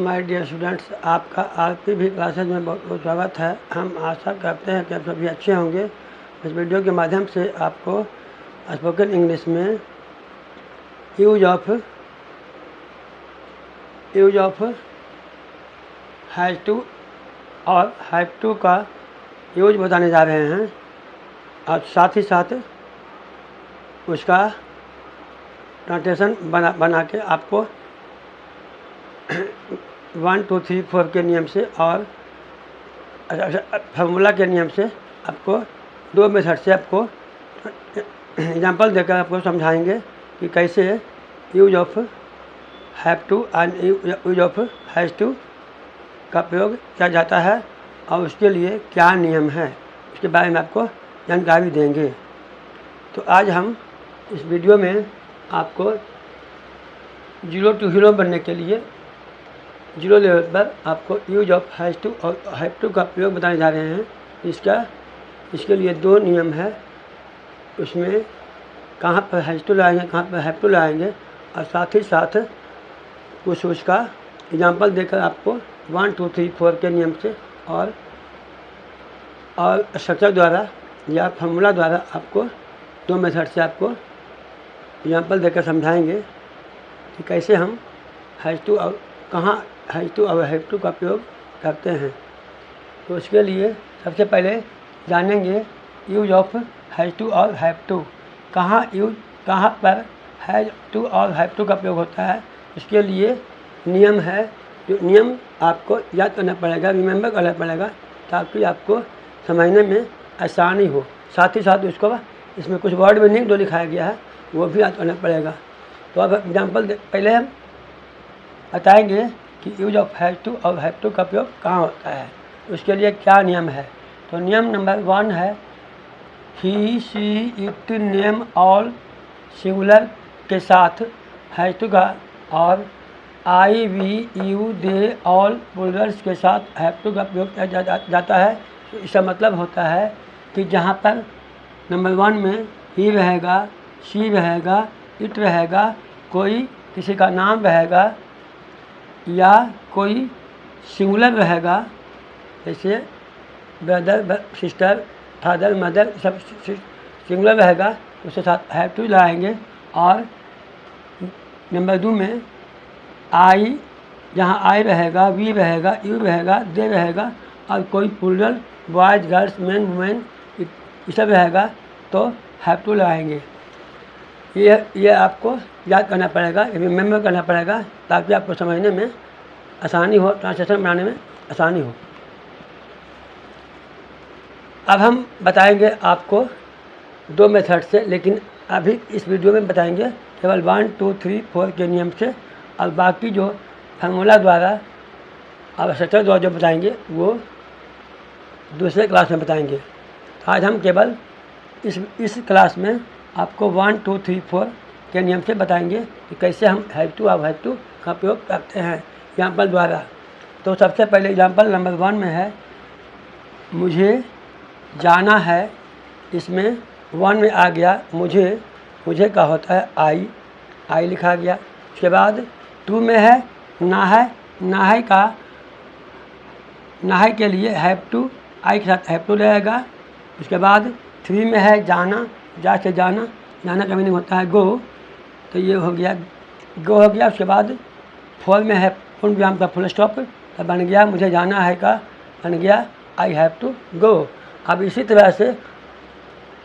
My dear students, आपका आपकी भी क्लासेज में बहुत बहुत स्वागत है। हम आशा करते हैं कि आप सभी अच्छे होंगे। इस वीडियो के माध्यम से आपको स्पोकन इंग्लिश में यूज ऑफ हैज़ टू और हैव टू का यूज बताने जा रहे हैं और साथ ही साथ उसका ट्रांसलेशन बना के आपको 1 2 3 4 के नियम से और फार्मूला के नियम से आपको दो मेथड से आपको एग्जांपल देकर आपको समझाएंगे कि कैसे use of have to and use of has to का प्रयोग किया जाता है और उसके लिए क्या नियम है, उसके बारे में आपको जानकारी देंगे। तो आज हम इस वीडियो में आपको 0 to हीरो बनने के लिए 0 लेवल पर आपको यूज ऑफ हैज़ टू और हैव टू का प्रयोग बताने जा रहे हैं। इसके लिए दो नियम है, उसमें कहाँ पर हैज़ टू लाएंगे, कहाँ पर हैव टू लाएंगे और साथ ही साथ कुछ उसका एग्जांपल देकर आपको 1 2 3 4 के नियम से और स्ट्रक्चर द्वारा या फार्मूला द्वारा आपको दो मेथड से आपको एग्जांपल देकर समझाएंगे कि कैसे हम हैज़ टू और कहाँ हैज़ टू और हैव टू का प्रयोग करते हैं। तो उसके लिए सबसे पहले जानेंगे यूज ऑफ हैज़ टू और हैव टू, कहाँ पर हैज़ टू और हैव टू का प्रयोग होता है। इसके लिए नियम है, जो नियम आपको याद करना पड़ेगा, रिमेंबर करना पड़ेगा ताकि आपको समझने में आसानी हो। साथ ही साथ उसको इसमें कुछ वर्ड मीनिंग जो लिखाया गया है वो भी याद करना पड़ेगा। तो अब एग्जाम्पल पहले हम बताएंगे कि यूज ऑफ हैज़ टू और हैव टू का प्रयोग कहाँ होता है, उसके लिए क्या नियम है। तो नियम नंबर 1 है he she it name all singular के साथ हैज़ टू का और I we you they all plurals के साथ हैव टू का प्रयोग किया जाता है। तो इसका मतलब होता है कि जहाँ पर नंबर 1 में ही रहेगा, शी रहेगा, इट रहेगा, कोई किसी का नाम रहेगा या कोई सिंगुलर रहेगा, जैसे ब्रदर सिस्टर फादर मदर सब सिंगुलर रहेगा, उसके साथ हैव टू लाएंगे। और नंबर 2 में आई, जहाँ आई रहेगा, वी रहेगा, यू रहेगा, दे रहेगा और कोई plural boys girls man women ये सब रहेगा तो हैव टू लाएंगे। ये आपको याद करना पड़ेगा, रिमेंबर करना पड़ेगा ताकि आपको समझने में आसानी हो, ट्रांसलेशन बनाने में आसानी हो। अब हम बताएंगे आपको दो मेथड से, लेकिन अभी इस वीडियो में बताएंगे केवल 1 2 3 4 के नियम से और बाकी जो फार्मूला द्वारा और स्ट्रक्चर द्वारा जो बताएंगे वो दूसरे क्लास में बताएंगे। आज हम केवल इस क्लास में आपको 1 2 3 4 के नियम से बताएंगे कि कैसे हम हैव टू और हैव टू का प्रयोग करते हैं एग्जाम्पल द्वारा। तो सबसे पहले एग्जाम्पल नंबर 1 में है मुझे जाना है। इसमें 1 में आ गया मुझे का होता है आई लिखा गया। उसके बाद 2 में है नाहे के लिए हैव टू आई के साथ हैव टू रहेगा। उसके बाद 3 में है जाना का मीनिंग होता है गो, तो ये हो गया गो हो गया। उसके बाद 4 में है पूर्ण विराम का फुल स्टॉप, तो बन गया मुझे जाना है का बन गया आई हैव टू गो। अब इसी तरह से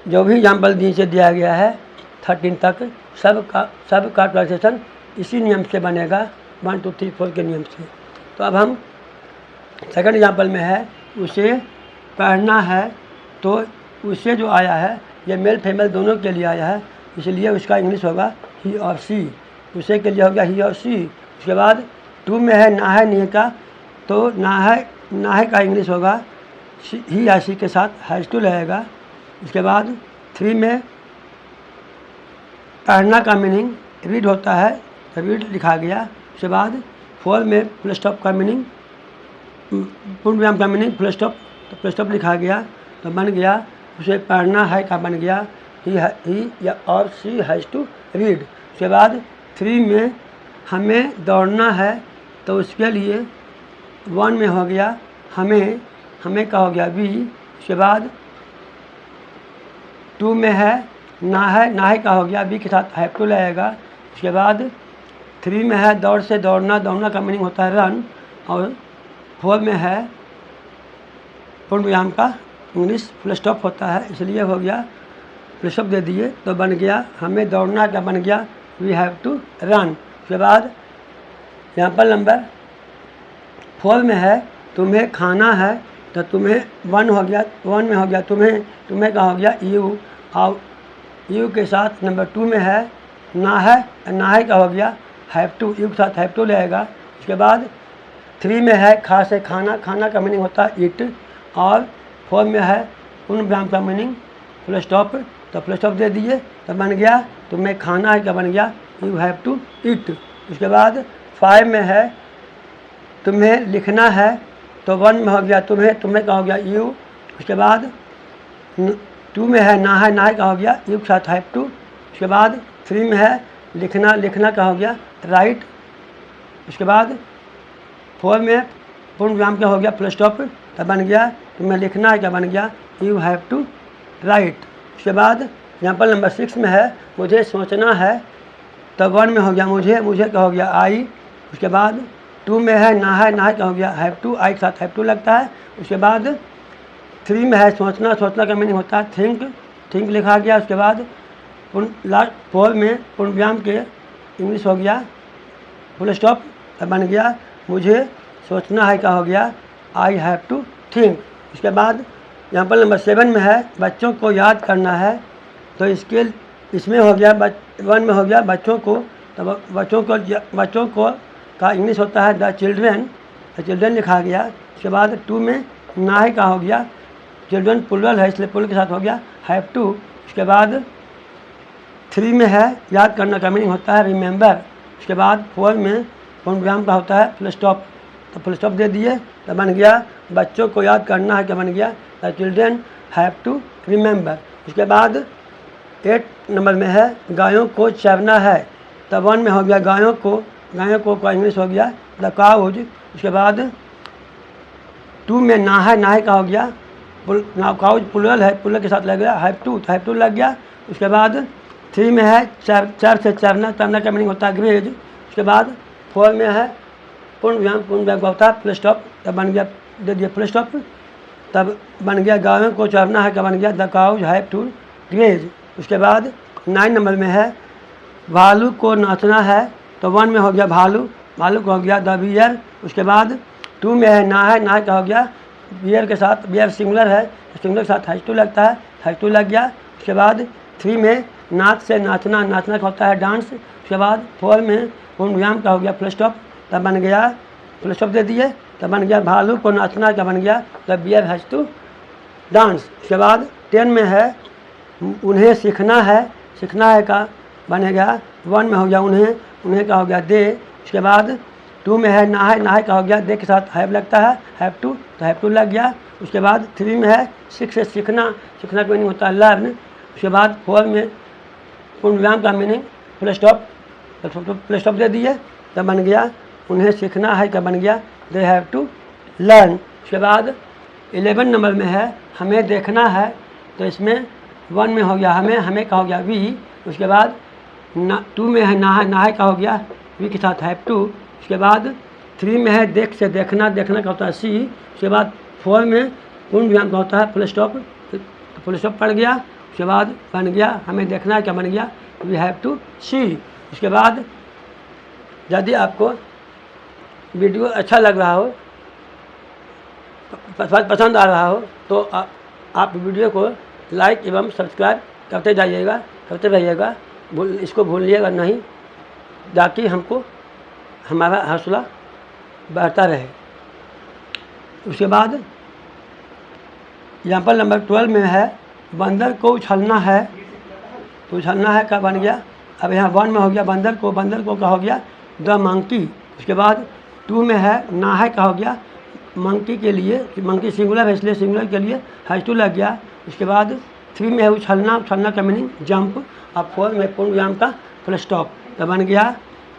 जो भी एग्जाम्पल नीचे दिया गया है 13 तक सब का ट्रांसलेशन इसी नियम से बनेगा, 1 2 3 4 के नियम से। तो अब हम सेकंड एग्जाम्पल में है उसे पढ़ना है, तो उसे जो आया है ये मेल फीमेल दोनों के लिए आया है, इसलिए उसका इंग्लिश होगा ही और सी। उसे के लिए हो गया ही और सी। उसके बाद 2 में है नहीं का, तो नाहे का इंग्लिश होगा ही या सी के साथ हैज़ टू रहेगा। उसके बाद 3 में पढ़ना का मीनिंग रीड होता है, तो रीड लिखा गया। उसके बाद 4 में फुल स्टॉप का मीनिंग, पूर्ण विराम का मीनिंग फुल स्टॉप, तो फुल स्टॉप लिखा गया, तो बन गया उसे पढ़ना है का बन गया ही या और सी हैज़ टू रीड। उसके बाद 3 में हमें दौड़ना है, तो उसके लिए 1 में हो गया हमें का हो गया वी। उसके बाद 2 में है ना का हो गया वी के साथ हैव टू लगेगा। उसके बाद 3 में है दौड़ से दौड़ना का मीनिंग होता है रन। और 4 में है पूर्ण विराम का इंग्लिश फुल स्टॉप होता है, इसलिए हो गया फुल स्टॉप दे दिए तो बन गया हमें दौड़ना का बन गया वी हैव टू रन। उसके बाद एग्जाम्पल नंबर 4 में है तुम्हें खाना है तो तुम्हें 1 हो गया, 1 में हो गया तुम्हें का हो गया यू। और यू के साथ नंबर 2 में है ना है का हो गया हैव टू, यू के साथ हैव टू लगेगा। उसके बाद 3 में है खा से खाना का मीनिंग होता है ईट। और 4 में है पूर्ण विराम का मीनिंग फुल स्टॉप, तो फुल स्टॉप दे दिए तो बन गया तुम्हें खाना है का बन गया यू हैव टू ईट। उसके बाद 5 में है तुम्हें लिखना है तो 1 में हो गया तुम्हें का हो गया यू। उसके बाद 2 में है ना है का हो गया यू के साथ हैव टू। उसके बाद 3 में है लिखना का हो गया राइट। उसके बाद 4 में पूर्ण विराम का हो गया फुल स्टॉप, तो बन गया तुम्हें लिखना है क्या बन गया यू हैव टू राइट। उसके बाद एग्जाम्पल नंबर 6 में है मुझे सोचना है तो 1 में हो गया मुझे का हो गया आई। उसके बाद 2 में है ना है का हो गया हैव टू, आई के साथ हैव टू लगता है। उसके बाद 3 में है सोचना का मीनिंग होता है थिंक लिखा गया। उसके बाद लास्ट 4 में पूर्ण विराम के इंग्लिश हो गया फुल स्टॉप, तो बन गया मुझे सोचना है का हो गया आई हैव टू थिंक। उसके बाद एग्जाम्पल नंबर 7 में है बच्चों को याद करना है तो इसमें हो गया 1 में हो गया बच्चों को, तो बच्चों को का इंग्लिश होता है द चिल्ड्रेन लिखा गया। उसके बाद 2 में ना है का हो गया चिल्ड्रन प्लूरल है इसलिए प्लूरल के साथ हो गया हैव टू। उसके बाद 3 में है याद करना का मीनिंग होता है रिमेंबर। उसके बाद 4 में पूर्ण विराम का होता है फुल स्टॉप, तो फुल स्टॉप दे दिए तो बन गया बच्चों को याद करना है क्या बन गया the children have to remember. उसके बाद 8 नंबर में है गायों को चरना है तो 1 में हो गया गायों को का इंग्लिश हो गया द काउज। उसके बाद 2 में ना है का हो गया काउज प्लूरल है, प्लूरल के साथ लग गया हैव टू लग गया। उसके बाद 3 में है चर से चरना का मीनिंग होता है ग्रेज। उसके बाद 4 में है पूर्ण विराम का होता है फुल स्टॉप, तब बन गया दे दिया फुल स्टॉप, तब बन गया गायों को चरना है क्या बन गया the cows have to graze. उसके बाद 9 नंबर में है भालू को नाचना है तो 1 में हो गया भालू को हो गया द बियर। उसके बाद 2 में है ना का हो गया बियर के साथ, बियर सिंगुलर है सिंगुलर के साथ हैव टू लगता है हैव टू लग गया। उसके बाद 3 में नाच से नाचना का होता है डांस। उसके बाद 4 में पूर्ण विराम का हो गया फुल स्टॉप, तब बन गया फुल स्टॉप दे दिए तब बन गया भालू को नाचना का बन गया the bear has to dance. उसके बाद 10 में है उन्हें सीखना है का बनेगा 1 में हो गया उन्हें का हो गया दे। उसके बाद 2 में है ना है का हो गया दे के साथ हैव लगता है हैव टू, तो हैव टू लग गया। उसके बाद 3 में है से सीखना का मीनिंग होता है लर्न। उसके बाद 4 में पूर्ण विराम का मीनिंग फुल स्टॉप दे दिए तब बन गया उन्हें सीखना है क्या बन गया दे हैव टू लर्न। उसके बाद 11 नंबर में है हमें देखना है तो इसमें 1 में हो गया हमें का हो गया वी। उसके बाद 2 में है ना है का हो गया वी के साथ हैव टू। उसके बाद 3 में है देख से देखना का होता है सी। उसके बाद 4 में पूर्ण विराम का होता है फुल स्टॉप पड़ गया। उसके बाद बन गया हमें देखना है क्या बन गया वी हैव टू सी। उसके बाद यदि आपको वीडियो अच्छा लग रहा हो पसंद आ रहा हो तो आप वीडियो को लाइक एवं सब्सक्राइब करते रहिएगा, इसको भूलिएगा नहीं ताकि हमारा हौसला बढ़ता रहे। उसके बाद एग्जाम्पल नंबर 12 में है बंदर को उछलना है तो उछलना है का बन गया अब यहाँ 1 में हो गया बंदर को का हो गया द मंकी। उसके बाद 2 में है ना है का हो गया मंकी के लिए मंकी सिंगुलर है इसलिए सिंगुलर के लिए हैज टू लग गया। उसके बाद 3 में है उछलना का मीनिंग जंप। अब 4 में पूर्ण विराम का फुल स्टॉप, तो बन गया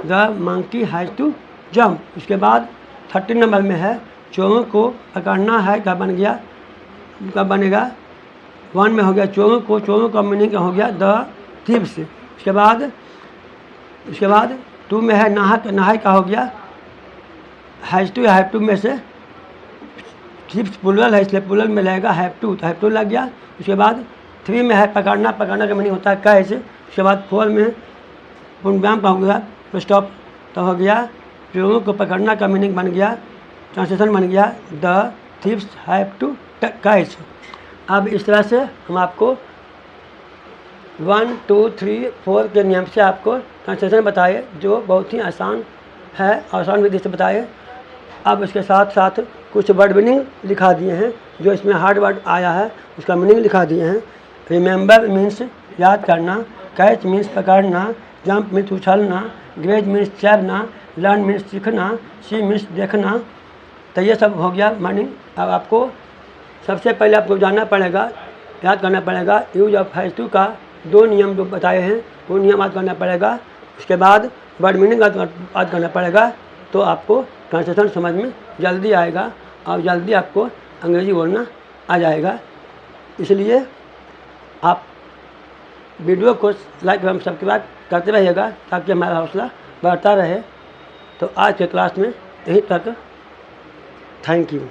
the monkey has to jump. उसके बाद 13 नंबर में है चोरों को पकड़ना है, क्या बन गया, क्या बनेगा, 1 में हो गया चोरों का मीनिंग हो गया द थीव्स। उसके बाद 2 में है नहाय का हो गया हैज़ टू या हैव टू में से थीव्स प्लुरल है इसलिए प्लुरल में लगेगा हैव टू, तो हैव टू लग गया। उसके बाद 3 में है पकड़ना का मीनिंग होता है कैच। उसके बाद 4 में पूर्णविराम का हो गया तो स्टॉप, तो हो गया चोरों को पकड़ना का मीनिंग बन गया, ट्रांसलेशन बन गया the thieves have to catch. अब इस तरह से हम आपको 1, 2, 3, 4 के नियम से आपको ट्रांसलेशन बताए, जो बहुत ही आसान है, आसान विधि से बताए। अब इसके साथ साथ कुछ वर्ड मीनिंग लिखा दिए हैं, जो इसमें हार्ड वर्ड आया है उसका मीनिंग लिखा दिए हैं। रिमेंबर मीन्स याद करना, कैच मीन्स पकड़ना, जंप मीन्स उछलना, ग्रेज मीन्स चढ़ना, लर्न मीन्स सीखना, सी मीन्स देखना। तो ये सब हो गया मीनिंग। अब आपको सबसे पहले आपको जानना पड़ेगा, याद करना पड़ेगा यूज ऑफ हैज़ टू का 2 नियम जो बताए हैं वो नियम याद करना पड़ेगा। उसके बाद वर्ड मीनिंग याद करना पड़ेगा, तो आपको ट्रांसलेशन समझ में जल्दी आएगा और जल्दी आपको अंग्रेज़ी बोलना आ जाएगा। इसलिए आप वीडियो को लाइक एवं सब्सक्राइब करते रहिएगा ताकि हमारा हौसला बढ़ता रहे। तो आज के क्लास में यहीं तक, थैंक यू।